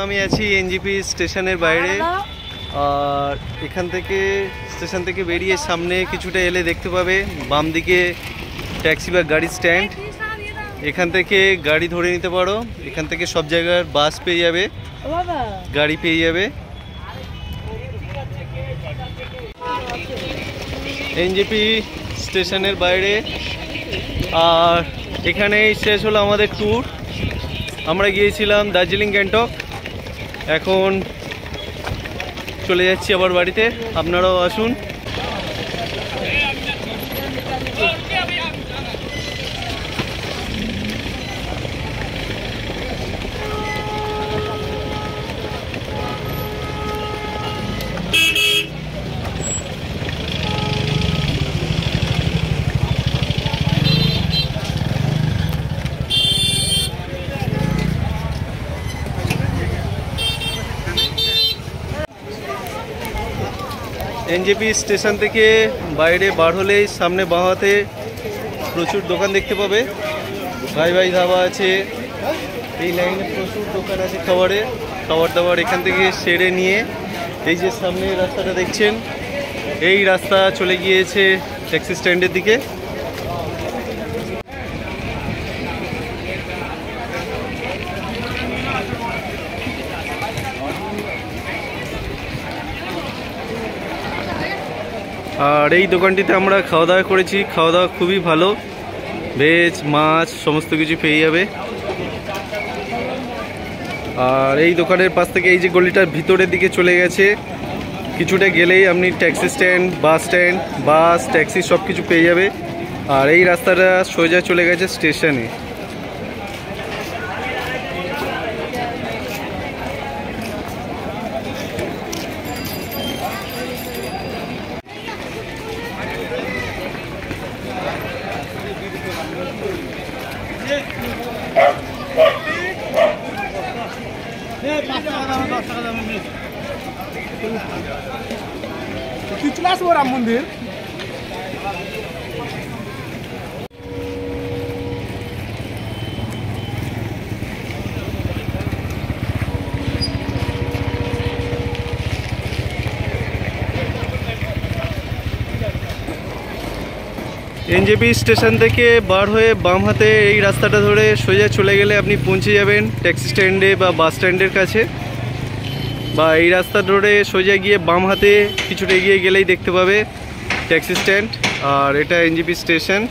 আমি আছি এনজেপি স্টেশনের বাইরে। আর এখান থেকে স্টেশন থেকে বেরিয়ে সামনে কিছুটা এলে দেখতে পাবে বাম দিকে ট্যাক্সি বা গাড়ি স্ট্যান্ড। এখান থেকে গাড়ি ধরে নিতে পারো। এখান থেকে সব জায়গার বাস পেয়ে যাবে, গাড়ি পেয়ে যাবে। এনজেপি স্টেশনের বাইরে। আর এখানেই শেষ হলো আমাদের ট্যুর। আমরা গিয়েছিলাম দার্জিলিং, গ্যাংটক। এখন চলে যাচ্ছি আবার বাড়িতে। আপনারাও আসুন। এনজেপি স্টেশন থেকে বাইরে বার হলেই সামনে বাঁ হাতে প্রচুর দোকান দেখতে পাবে। ভাই ভাই ধাবা আছে। এই লাইনে প্রচুর দোকান আছে খাবার দাবার। এখান থেকে সেরে নিয়ে এই যে সামনে রাস্তাটা দেখছেন, এই রাস্তা চলে গিয়েছে ট্যাক্সি স্ট্যান্ডের দিকে। আর এই দোকানটিতে আমরা খাওয়া দাওয়া করেছি। খাওয়া দাওয়া খুবই ভালো, ভেজ মাছ সমস্ত কিছু পেয়ে যাবে। আর এই দোকানের পাশ থেকে এই যে গলিটার ভিতরের দিকে চলে গেছে, কিছুটা গেলেই আপনি ট্যাক্সি স্ট্যান্ড, বাস ট্যাক্সি সব কিছু পেয়ে যাবে। আর এই রাস্তাটা সোজা চলে গেছে স্টেশনে। রাম মন্দির। এনজেপি স্টেশন থেকে বার হয়ে বাম হাতে এই রাস্তাটা ধরে সোজা চলে গেলে আপনি পৌঁছে যাবেন ট্যাক্সি স্ট্যান্ডে বা বাস স্ট্যান্ডের কাছে। বা এই রাস্তা ধরে সোজা গিয়ে বাম হাতে কিছুটা এগিয়ে গেলেই দেখতে পাবে ট্যাক্সি স্ট্যান্ড। আর এটা এনজেপি স্টেশন।